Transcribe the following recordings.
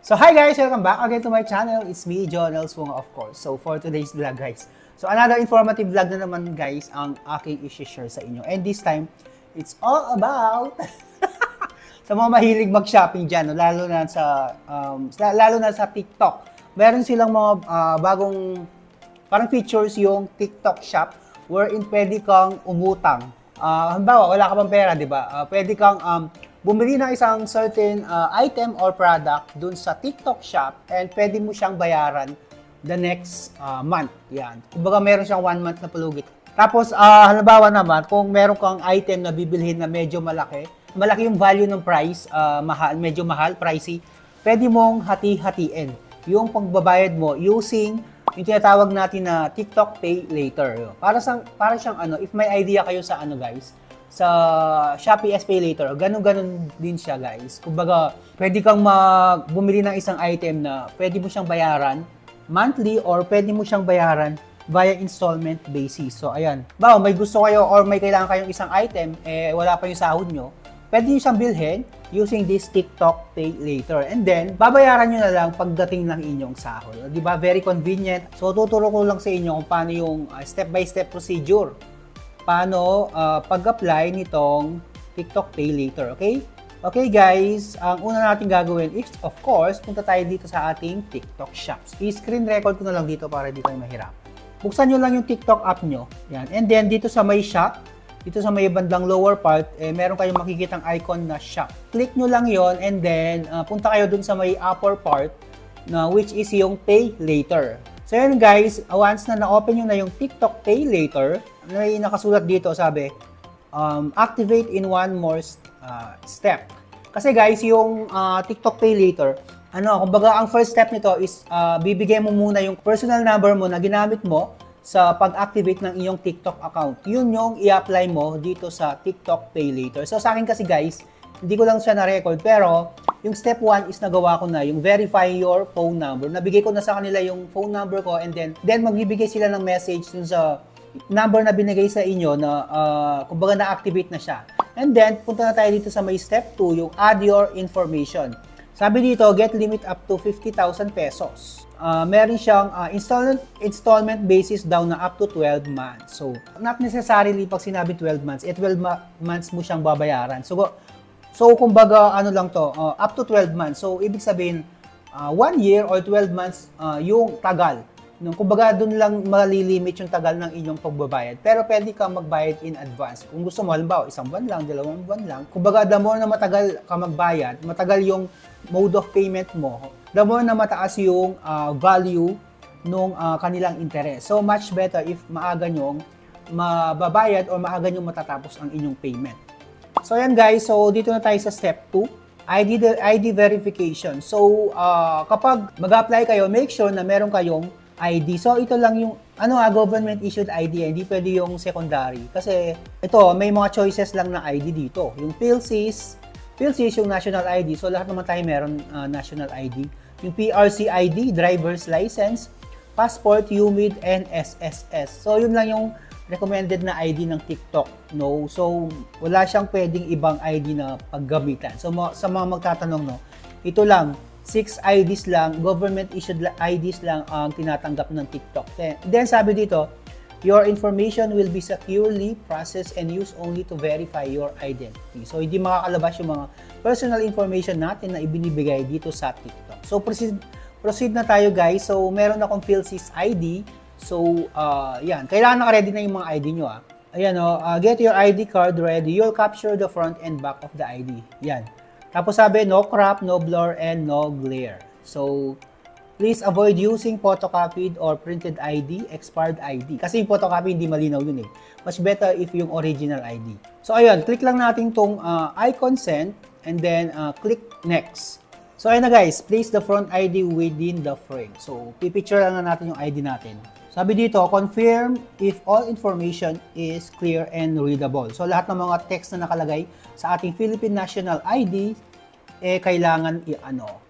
So hi guys, welcome back again to my channel. It's me, Jonel Swung, of course. So for today's vlog guys, so another informative vlog na naman guys ang aking i-share sa inyo. And this time, it's all about sa mga mahilig mag-shopping dyan, lalo na sa TikTok. Meron silang mga bagong parang features yung TikTok shop wherein pwede kang umutang. Halimbawa, wala ka pang pera, di ba? Pwede kang bumili ng isang certain item or product dun sa TikTok shop and pwede mo siyang bayaran the next month. Yan. Kumbaga meron siyang 1 month na palugit. Tapos, halimbawa naman, kung meron kang item na bibilhin na medyo malaki yung value ng price, medyo mahal, pricey, pwede mong hati-hatiin yung pagbabayad mo using yung tinatawag natin na TikTok Pay Later. Para siyang if may idea kayo sa guys, sa Shopee SPay Later, ganun din siya guys. Kumbaga, pwede kang bumili ng isang item na pwede mo siyang bayaran monthly or pwede mo siyang bayaran via installment basis. So, ayan. May gusto kayo or may kailangan kayong isang item, wala pa yung sahod nyo, pwede nyo siyang bilhin using this TikTok Pay Later. And then, babayaran nyo na lang pagdating ng inyong sahod. Diba? Very convenient. So, tuturo ko lang sa inyo kung paano yung step-by-step procedure. Paano pag-apply nitong TikTok Pay Later, okay? Okay guys, ang una natin gagawin is, of course, punta tayo dito sa ating TikTok shops. I-screen record ko na lang dito para di kayo mahirap. Buksan nyo lang yung TikTok app nyo. Yan. And then, dito sa may shop, dito sa may bandang lower part, meron kayong makikitang icon na shop. Click nyo lang yon and then, punta kayo dun sa may upper part, which is yung Pay Later. So yun guys, once na na-open nyo na yung TikTok Pay Later, may nakasulat dito, sabi, activate in one more step. Kasi guys, yung TikTok Pay Later, kumbaga ang first step nito is bibigay mo muna yung personal number mo na ginamit mo sa pag-activate ng iyong TikTok account. Yun yung i-apply mo dito sa TikTok Pay Later. So sa akin kasi guys, hindi ko lang siya na-record, pero yung step 1 is nagawa ko na, yung verify your phone number. Nabigay ko na sa kanila yung phone number ko and then magbibigay sila ng message dun sa number na binigay sa inyo na kumbaga na-activate na siya. And then, punta na tayo dito sa may step 2, yung add your information. Sabi dito, get limit up to 50,000 pesos. Meron siyang installment basis daw na up to 12 months. So, not necessarily pag sinabi 12 months, 12 months mo siyang babayaran. So kumbaga, lang to, up to 12 months. So, ibig sabihin, 1 year or 12 months yung tagal. Kumbaga, dun lang malilimit yung tagal ng inyong pagbabayad. Pero pwede kang magbayad in advance. Kung gusto mo, halimbawa, 1 buwan lang, 2 buwan lang. Kumbaga, the more na matagal ka magbayad, matagal yung mode of payment mo, the more na mataas yung value ng kanilang interest. So, much better if maaga nyong mababayad or maaga nyong matatapos ang inyong payment. So, yan guys. So, dito na tayo sa step 2. ID verification. So, kapag mag-apply kayo, make sure na meron kayong ID. So, ito lang yung government issued ID. Hindi pwede yung secondary. Kasi, ito, may mga choices lang na ID dito. Yung PhilSys yung national ID. So, lahat naman tayo meron national ID. Yung PRC ID, driver's license, passport, UMID, and SSS. So, yun lang yung recommended na ID ng TikTok. No? So, wala siyang pwedeng ibang ID na paggamitan. So, sa mga magtatanong, ito lang, 6 IDs lang, government-issued IDs lang ang tinatanggap ng TikTok. Then, sabi dito, your information will be securely processed and used only to verify your identity. So, hindi makakalabas yung mga personal information natin na ibinibigay dito sa TikTok. So, proceed na tayo guys. So, meron akong PhilSys ID. So, yan. Kailangan naka-ready na yung mga ID nyo. Ayan, get your ID card ready. You'll capture the front and back of the ID. Yan. Tapos sabi, no crop, no blur, and no glare. So, please avoid using photocopied or printed ID, expired ID. Kasi yung photocopy, hindi malinaw yun eh. Much better if yung original ID. So, ayan. Click lang natin tong I consent and then click next. So, ayan na guys. Place the front ID within the frame. So, pipicture lang na natin yung ID natin. Sabi dito, confirm if all information is clear and readable. So, lahat ng mga text na nakalagay sa ating Philippine National ID, kailangan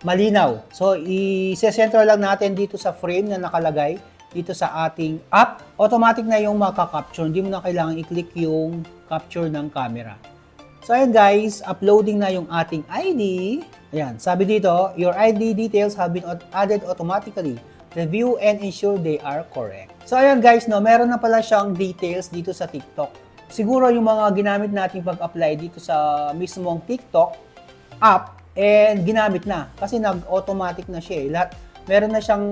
malinaw. So, i-center lang natin dito sa frame na nakalagay dito sa ating app. Automatic na yung makaka-capture. Hindi mo na kailangan i-click yung capture ng camera. So ayan guys, uploading na yung ating ID. Ayan, sabi dito, your ID details have been added automatically. Review and ensure they are correct. So ayan guys, no, meron na pala siyang details dito sa TikTok. Siguro yung mga ginamit nating pag-apply dito sa mismong TikTok app, and ginamit na. Kasi nag-automatic na siya eh. Lahat, meron na siyang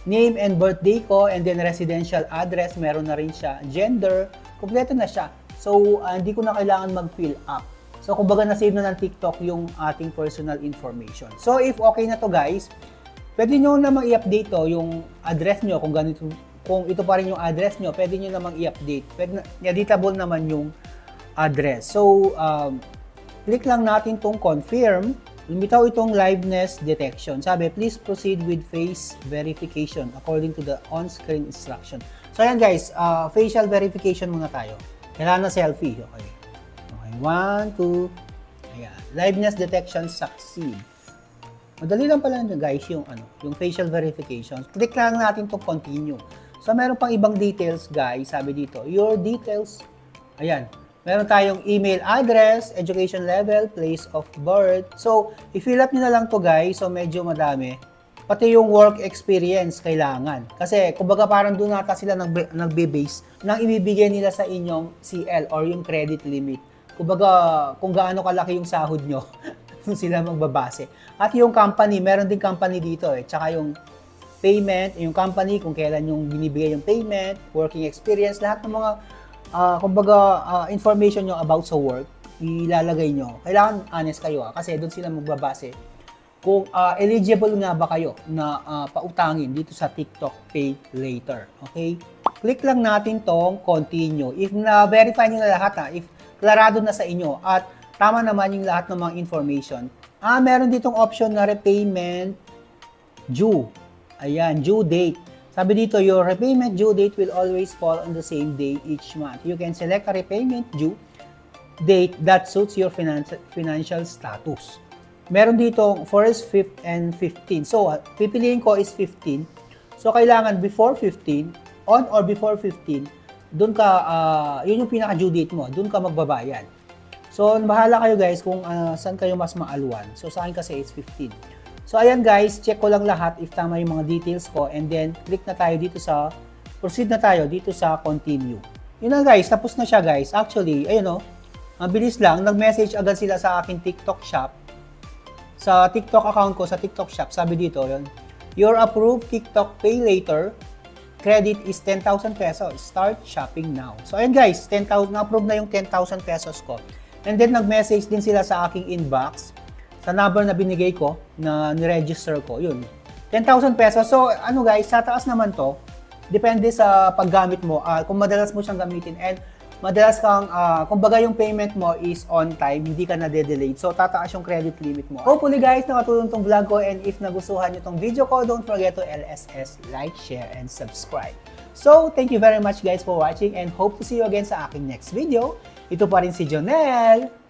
name and birthday ko, and then residential address, meron na rin siya gender, kompleto na siya. So, hindi ko na kailangan mag-fill up. So, kumbaga na-save na ng TikTok yung ating personal information. So, if okay na to guys, pwede nyo namang i-update to yung address nyo. Kung ito pa rin yung address nyo, pwede nyo namang i-update. Editable naman yung address. So, click lang natin tong confirm. Lumitaw itong liveness detection. Sabi, please proceed with face verification according to the on-screen instruction. So, ayan guys, facial verification muna tayo. Kailangan na selfie. Okay. Okay, 1, 2, ayan. Liveness detection succeed. Madali lang pala nyo guys yung facial verification. Click lang natin to continue. So, meron pang ibang details guys. Sabi dito, your details. Ayan. Meron tayong email address, education level, place of birth. So, i-fill up nyo na lang to guys. So, medyo madami. Pati yung work experience kailangan. Kasi, kumbaga parang doon nata sila nagbe-base nang ibibigay nila sa inyong CL or yung credit limit. Kumbaga, kung gaano kalaki yung sahod nyo. Kung sila magbabase. At yung company, meron din company dito eh. Tsaka yung payment, yung company, kung kailan yung binibigay yung payment, working experience, lahat ng mga, information nyo about sa work, ilalagay nyo. Kailangan honest kayo kasi doon sila magbabase kung eligible nga ba kayo na pautangin dito sa TikTok Pay Later. Okay? Click lang natin tong continue. If na-verify nyo na lahat, if klarado na sa inyo at tama naman yung lahat ng mga information. Meron ditong option na repayment due. Ayan, due date. Sabi dito, your repayment due date will always fall on the same day each month. You can select a repayment due date that suits your financial status. Meron dito 1st, 5th, and 15. So, pipiliin ko is 15. So, kailangan before 15, on or before 15, doon ka, yun yung pinaka-due date mo. Doon ka magbabayad. So, bahala kayo guys kung saan kayo mas maalwan. So, sa akin kasi it's 15. So, ayan guys, check ko lang lahat if tama yung mga details ko. And then, click na tayo dito sa, proceed na tayo dito sa continue. Yun na guys, tapos na siya guys. Actually, ayun o, mabilis lang. Nag-message agad sila sa aking TikTok shop. Sa TikTok account ko, sa TikTok shop, sabi dito, yun. Your approved TikTok Pay Later credit is 10,000 pesos. Start shopping now. So, ayan guys, 10,000, na-approve na yung 10,000 pesos ko. And then, nag-message din sila sa aking inbox sa number na binigay ko, na niregister ko. Yun, 10,000 pesos. So, ano guys, sa taas naman to, depende sa paggamit mo, kung madalas mo siyang gamitin. And, madalas kang, kumbaga yung payment mo is on time, hindi ka na-delay. So, tataas yung credit limit mo. Hopefully guys, nakatulong tong vlog ko. And if nagustuhan nyo tong video ko, don't forget to LSS, like, share, and subscribe. So, thank you very much guys for watching and hope to see you again sa aking next video. Ito pa rin si Jonel.